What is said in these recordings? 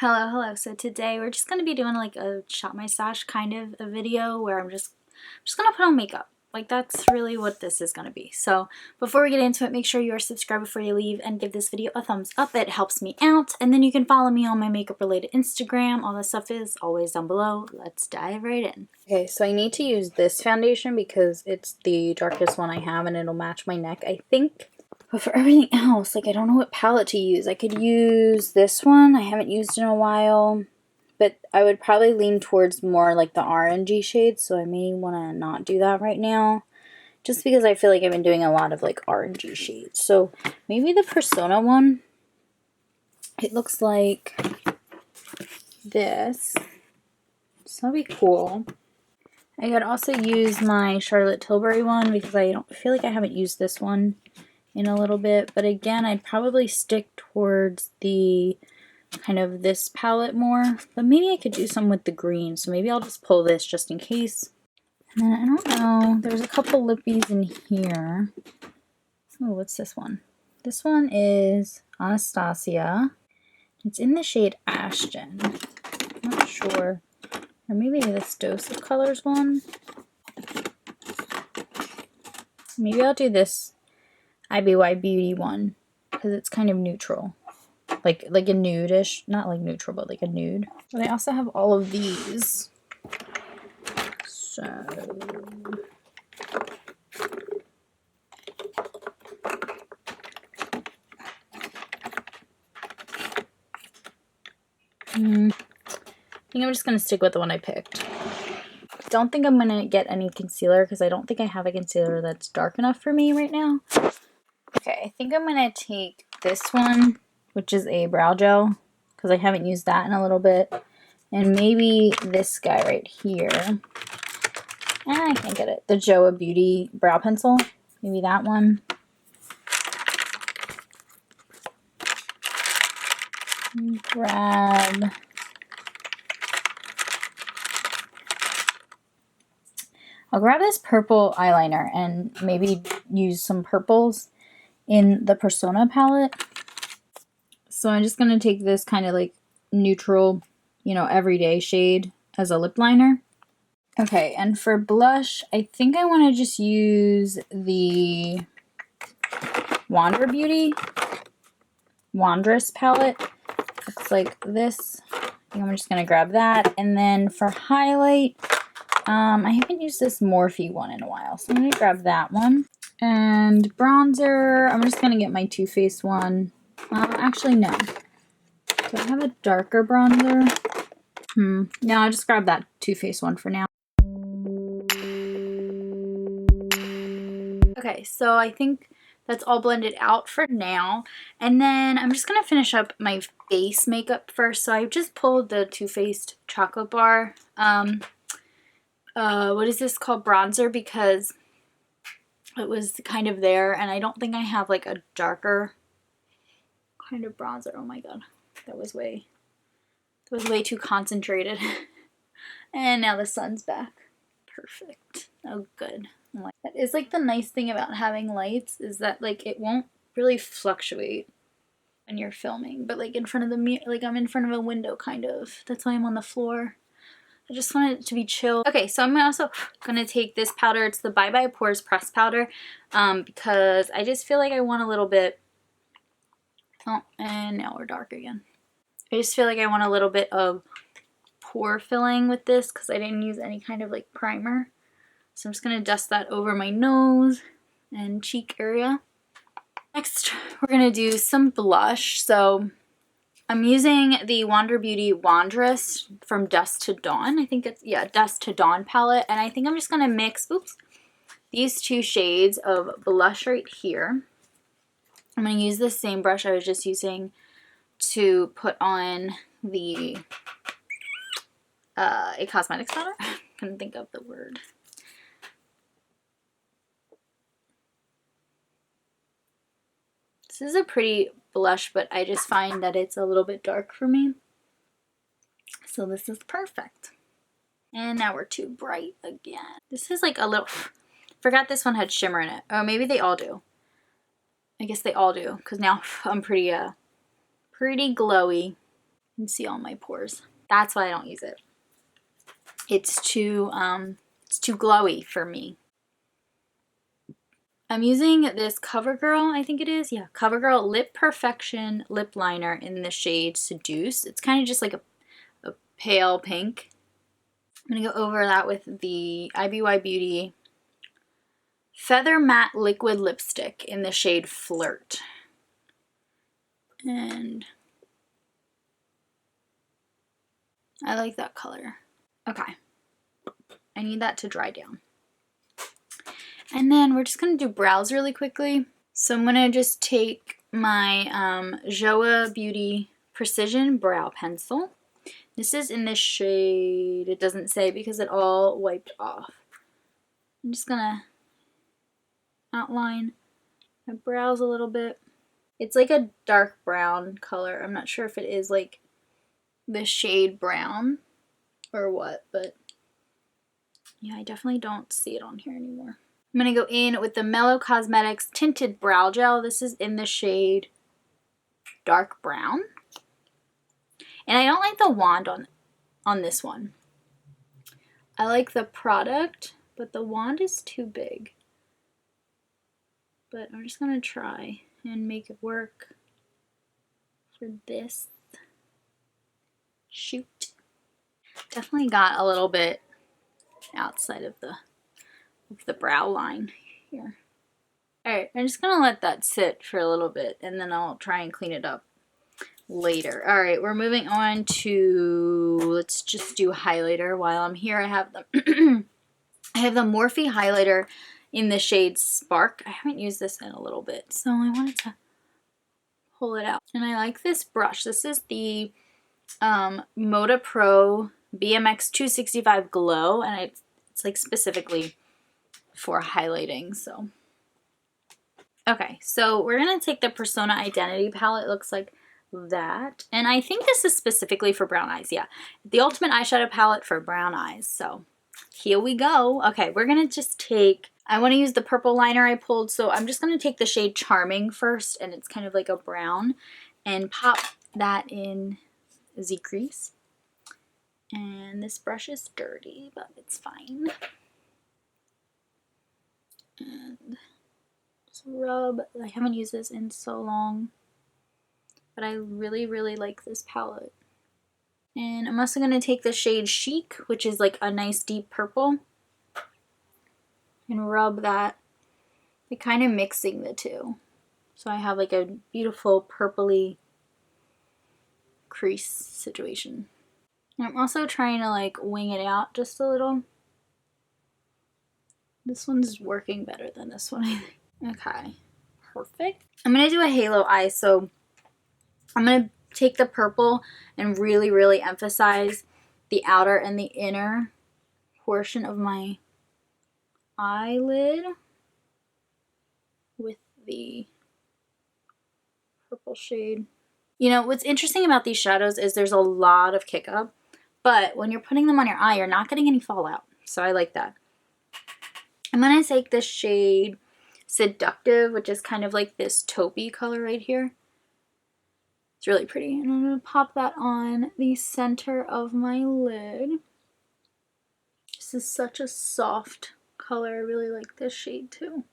Hello. So today we're just gonna be doing like a shop my stash kind of a video where I'm just gonna put on makeup. Like that's really what this is gonna be. So before we get into it, make sure you are subscribed before you leave and give this video a thumbs up. It helps me out. And then you can follow me on my makeup related Instagram. All that stuff is always down below. Let's dive right in. Okay, so I need to use this foundation because it's the darkest one I have and it'll match my neck, I think. But for everything else, like I don't know what palette to use. I could use this one. I haven't used in a while. But I would probably lean towards more like the orangey shades. So I may want to not do that right now. Just because I feel like I've been doing a lot of like orangey shades. So maybe the Persona one. It looks like this. So that'll be cool. I could also use my Charlotte Tilbury one because I don't feel like I haven't used this one in a little bit, but again I'd probably stick towards the kind of this palette more, but maybe I could do some with the green, so maybe I'll just pull this just in case. And then I don't know, there's a couple lippies in here. Oh, what's this one? This one is Anastasia. It's in the shade Ashton. I'm not sure, or maybe this Dose of Colors one. Maybe I'll do this IBY Beauty one because it's kind of neutral, like a nude-ish, not like neutral, but like a nude. But I also have all of these, so I think I'm just gonna stick with the one I picked. Don't think I'm gonna get any concealer because I don't think I have a concealer that's dark enough for me right now. Okay, I think I'm going to take this one, which is a brow gel, because I haven't used that in a little bit. And maybe this guy right here. I can't get it. The Joa Beauty brow pencil. Maybe that one. Grab... I'll grab this purple eyeliner and maybe use some purples in the Persona palette. So I'm just going to take this kind of like neutral, you know, everyday shade as a lip liner. Okay, and for blush, I think I want to just use the Wondrous palette. Looks like this. I think I'm just going to grab that. And then for highlight, I haven't used this Morphe one in a while, so I'm going to grab that one. And bronzer, I'm just going to get my Too Faced one. Actually, no. Do I have a darker bronzer? No, I'll just grab that Too Faced one for now. Okay, so I think that's all blended out for now. And then I'm just going to finish up my face makeup first. So I just pulled the Too Faced chocolate bar. What is this called? Bronzer, because it was kind of there, and I don't think I have like a darker kind of bronzer. Oh my god, that was way too concentrated. And now the sun's back. Perfect. Oh good. That is like the nice thing about having lights, is that like it won't really fluctuate when you're filming, but like in front of the mirror, like I'm in front of a window kind of. That's why I'm on the floor. I just want it to be chill. Okay, so I'm also gonna take this powder. It's the Bye Bye Pores Press Powder, because I just feel like I want a little bit. Oh, and now we're dark again. I just feel like I want a little bit of pore filling with this because I didn't use any kind of like primer. So I'm just gonna dust that over my nose and cheek area. Next, we're gonna do some blush. So I'm using the Wander Beauty Wondrous from Dusk to Dawn. I think it's, yeah, Dusk to Dawn palette. And I think I'm just going to mix, these two shades of blush right here. I'm going to use the same brush I was just using to put on the a cosmetics powder. Couldn't think of the word. This is a pretty blush, but I just find that it's a little bit dark for me. So this is perfect. And now we're too bright again. This is like a little, forgot this one had shimmer in it. Oh, maybe they all do. I guess they all do, because now I'm pretty glowy. You can see all my pores. That's why I don't use it. It's too glowy for me. I'm using this CoverGirl, I think it is. Yeah, CoverGirl Lip Perfection lip liner in the shade Seduce. It's kind of just like a pale pink. I'm going to go over that with the IBY Beauty Feather Matte Liquid Lipstick in the shade Flirt. And I like that color. Okay. I need that to dry down. And then we're just going to do brows really quickly. So I'm going to just take my Joa Beauty Precision Brow Pencil. This is in this shade, it doesn't say because it all wiped off. I'm just going to outline my brows a little bit. It's like a dark brown color. I'm not sure if it is like the shade brown or what, but yeah, I definitely don't see it on here anymore. I'm going to go in with the Mellow Cosmetics Tinted Brow Gel. This is in the shade Dark Brown. And I don't like the wand on this one. I like the product, but the wand is too big. But I'm just going to try and make it work for this shoot. Definitely got a little bit outside of the brow line here. Alright, I'm just going to let that sit for a little bit and then I'll try and clean it up later. Alright, we're moving on to, let's just do highlighter. While I'm here, I have the I have the Morphe highlighter in the shade Spark. I haven't used this in a little bit, so I wanted to pull it out. And I like this brush. This is the Moda Pro BMX 265 Glow, and it's like specifically for highlighting. So okay, so we're gonna take the Persona Identity palette. It looks like that, and I think this is specifically for brown eyes. Yeah, the ultimate eyeshadow palette for brown eyes. So here we go. Okay, we're gonna just take, I want to use the purple liner I pulled, so I'm just gonna take the shade Charming first, and it's kind of like a brown, and pop that in the crease. And this brush is dirty, but it's fine. And just rub. I haven't used this in so long, but I really, really like this palette. And I'm also going to take the shade Chic, which is like a nice deep purple, and rub that, like kind of mixing the two. So I have like a beautiful purpley crease situation. And I'm also trying to like wing it out just a little. This one's working better than this one, I think. Okay, perfect. I'm going to do a halo eye, so I'm going to take the purple and really, really emphasize the outer and the inner portion of my eyelid with the purple shade. You know, what's interesting about these shadows is there's a lot of kick up, but when you're putting them on your eye, you're not getting any fallout. So I like that. I'm going to take this shade Seductive, which is kind of like this taupey color right here. It's really pretty. And I'm going to pop that on the center of my lid. This is such a soft color. I really like this shade too.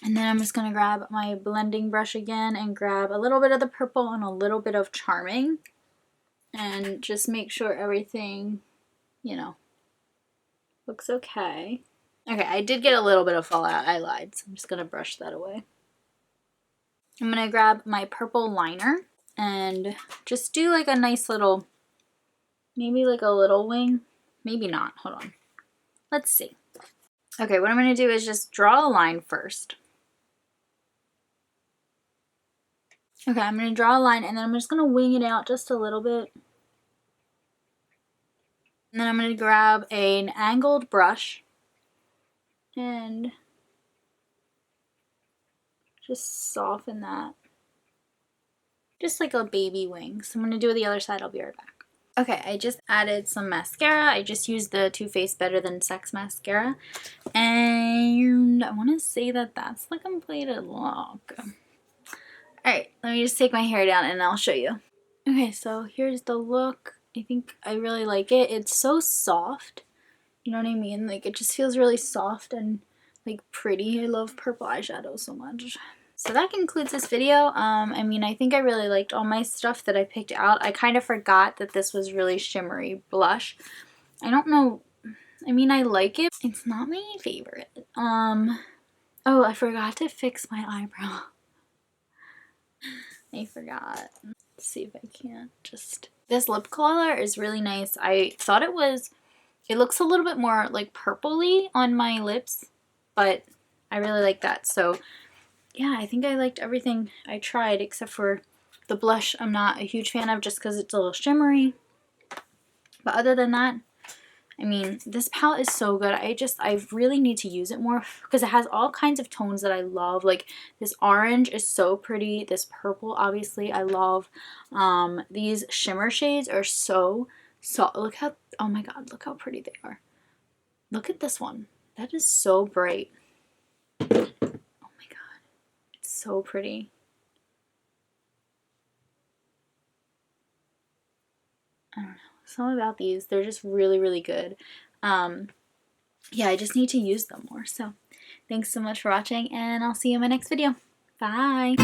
And then I'm just going to grab my blending brush again and grab a little bit of the purple and a little bit of Charming. And just make sure everything, you know, looks okay. Okay, I did get a little bit of fallout. I lied, so I'm just going to brush that away. I'm going to grab my purple liner and just do like a nice little, maybe like a little wing. Maybe not. Hold on. Let's see. Okay, what I'm going to do is just draw a line first. Okay, I'm going to draw a line and then I'm just going to wing it out just a little bit. And then I'm going to grab an angled brush and just soften that. Just like a baby wing. So I'm going to do the other side. I'll be right back. Okay, I just added some mascara. I just used the Too Faced Better Than Sex mascara. And I want to say that that's the completed look. Alright, let me just take my hair down and I'll show you. Okay, so here's the look. I think I really like it. It's so soft. You know what I mean? Like, it just feels really soft and, like, pretty. I love purple eyeshadow so much. So that concludes this video. I mean, I think I really liked all my stuff that I picked out. I kind of forgot that this was really shimmery blush. I don't know. I mean, I like it. It's not my favorite. Oh, I forgot to fix my eyebrow. I forgot. Let's see if I can't just... This lip color is really nice. I thought it was... It looks a little bit more like purpley on my lips, but I really like that. So yeah, I think I liked everything I tried except for the blush. I'm not a huge fan of just because it's a little shimmery. But other than that, I mean, this palette is so good. I really need to use it more because it has all kinds of tones that I love. Like this orange is so pretty. This purple, obviously, I love. These shimmer shades are so look how, oh my god, look how pretty they are. Look at this one. That is so bright. Oh my god. It's so pretty. I don't know. Something about these, they're just really, really good. Yeah, I just need to use them more. So thanks so much for watching, and I'll see you in my next video. Bye!